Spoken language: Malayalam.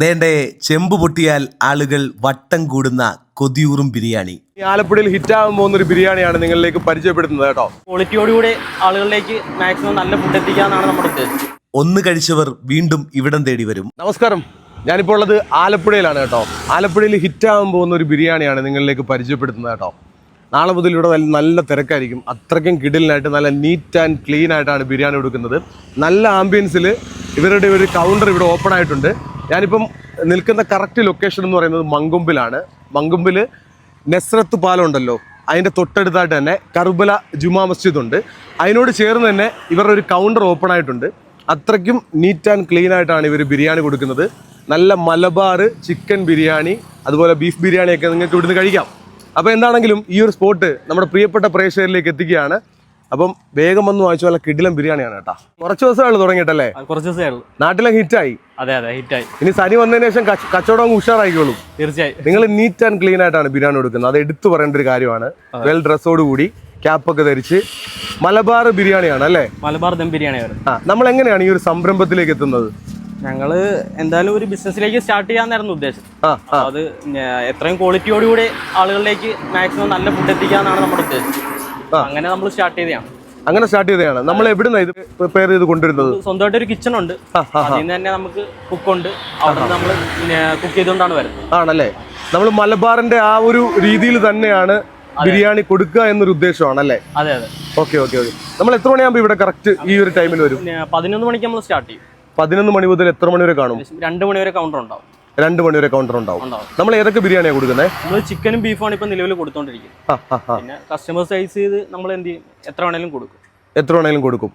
ദേണ്ടേ ചെമ്പ് പൊട്ടിയാൽ ആളുകൾ വട്ടം കൂടുന്ന കൊതിയൂറും ബിരിയാണി. ആലപ്പുഴയിൽ ഹിറ്റാകാൻ പോകുന്ന ഒരു ബിരിയാണിയാണ് നിങ്ങളിലേക്ക് പരിചയപ്പെടുത്തുന്നത് കേട്ടോ. ക്വാളിറ്റിയോടുകൂടി ആളുകളിലേക്ക് മാക്സിമം നല്ല ഫുഡ് എത്തിക്കാന്നാണ് നമ്മുടെ ഉദ്ദേശം. ഒന്ന് കഴിച്ചവർ വീണ്ടും ഇവിടം തേടി വരും. നമസ്കാരം, ഞാനിപ്പോൾ ഉള്ളത് ആലപ്പുഴയിലാണ് കേട്ടോ. ആലപ്പുഴയിൽ ഹിറ്റാകാൻ പോകുന്ന ഒരു ബിരിയാണിയാണ് നിങ്ങളിലേക്ക് പരിചയപ്പെടുത്തുന്നത് കേട്ടോ. നാളെ മുതൽ ഇവിടെ നല്ല തിരക്കായിരിക്കും. അത്രയ്ക്കും കിടിലിനായിട്ട് നല്ല നീറ്റ് ആൻഡ് ക്ലീൻ ആയിട്ടാണ് ബിരിയാണി കൊടുക്കുന്നത്. നല്ല ആംബിയൻസിൽ ഇവരുടെ ഒരു കൗണ്ടർ ഇവിടെ ഓപ്പൺ ആയിട്ടുണ്ട്. ഞാനിപ്പം നിൽക്കുന്ന കറക്റ്റ് ലൊക്കേഷൻ എന്ന് പറയുന്നത് മങ്കൊമ്പിലാണ്. മങ്കൊമ്പിൽ നെസ്രത്ത് പാലം ഉണ്ടല്ലോ, അതിൻ്റെ തൊട്ടടുത്തായിട്ട് തന്നെ കർബല ജുമാ മസ്ജിദ് ഉണ്ട്. അതിനോട് ചേർന്ന് തന്നെ ഇവരുടെ ഒരു കൗണ്ടർ ഓപ്പൺ ആയിട്ടുണ്ട്. അത്രയ്ക്കും നീറ്റ് ആൻഡ് ക്ലീൻ ആയിട്ടാണ് ഇവർ ബിരിയാണി കൊടുക്കുന്നത്. നല്ല മലബാർ ചിക്കൻ ബിരിയാണി, അതുപോലെ ബീഫ് ബിരിയാണിയൊക്കെ നിങ്ങൾക്ക് ഇവിടുന്ന് കഴിക്കാം. അപ്പോൾ എന്താണെങ്കിലും ഈ ഒരു സ്പോട്ട് നമ്മുടെ പ്രിയപ്പെട്ട പ്രേക്ഷകരിലേക്ക് എത്തിക്കുകയാണ്. അപ്പം വേഗം വന്ന് വാങ്ങിച്ചു. നല്ല കിടിലം ബിരിയാണിയാണ് കേട്ടോ. കുറച്ച് ദിവസമാണ് തുടങ്ങിയിട്ടല്ലേ? കുറച്ച് ദിവസമേ ഉള്ളൂ. നാട്ടിലെ ഹിറ്റായി. അതെ ഹിറ്റായി. ഇനി സനി വന്നതിന് ശേഷം കച്ചവടം ഉഷാറായിക്കോളും. തീർച്ചയായും. നിങ്ങൾ നീറ്റ് ആൻഡ് ക്ലീൻ ആയിട്ടാണ് ബിരിയാണി കൊടുക്കുന്നത്. അത് എടുത്തു പറയേണ്ട ഒരു കാര്യമാണ്. വെൽ ഡ്രസ്സോട് കൂടി ക്യാപ്പൊക്കെ ധരിച്ച് മലബാർ ബിരിയാണിയാണ് അല്ലേ? മലബാർ ദം ബിരിയാണി. നമ്മൾ എങ്ങനെയാണ് ഈ ഒരു സംരംഭത്തിലേക്ക് എത്തുന്നത്? ഞങ്ങള് എന്തായാലും ഒരു ബിസിനസ്സിലേക്ക് സ്റ്റാർട്ട് ചെയ്യാന്നായിരുന്നു ഉദ്ദേശം. അത് എത്രയും ക്വാളിറ്റിയോടുകൂടി ആളുകളിലേക്ക് മാക്സിമം നല്ല ഫുഡ് എത്തിക്കാന്നാണ് നമ്മുടെ ഉദ്ദേശം. അങ്ങനെ നമ്മൾ സ്റ്റാർട്ട് ചെയ്തതാണ്. നമ്മൾ എവിടുന്ന ഇത് പ്രിപ്പയർ ചെയ്ത് കൊണ്ടുവരുന്നത്? സ്വന്തമായിട്ട് ഒരു കിച്ചൺ ഉണ്ട്. അതിൽ നിന്ന് തന്നെ നമുക്ക് കുക്കുണ്ട്. അവിടെ നമ്മൾ കുക്ക് ചെയ്തുകൊണ്ടാണ് വരുന്നത്. ആണല്ലേ? നമ്മൾ മലബാറിന്റെ ആ ഒരു രീതിയിൽ തന്നെയാണ് ബിരിയാണി കൊടുക്കുക എന്നൊരു ഉദ്ദേശമാണല്ലേ? അതെ. ഓക്കെ. നമ്മൾ എത്ര മണിയാകുമ്പോൾ ഇവിടെ കറക്റ്റ് ഈ ഒരു ടൈമിൽ വരും? 11 മണിക്ക് നമ്മൾ സ്റ്റാർട്ട് ചെയ്യും. 11 മണി മുതൽ എത്ര മണി വരെ കാണും? 2 മണി വരെ കൗണ്ടർ ഉണ്ടാവും. 2 മണി വരെ കൗണ്ടർ ഉണ്ടാവും. നമ്മൾ ഏതൊക്കെ ബിരിയാണിയാണ് കൊടുക്കുന്നത്? നമ്മൾ ചിക്കനും ബീഫാണ് ഇപ്പൊ നിലവിൽ കൊടുത്തോണ്ടിരിക്കുന്നത്. പിന്നെ കസ്റ്റമർ സൈസ് ചെയ്ത് നമ്മൾ എന്ത് ചെയ്യും, എത്ര വേണേലും കൊടുക്കും.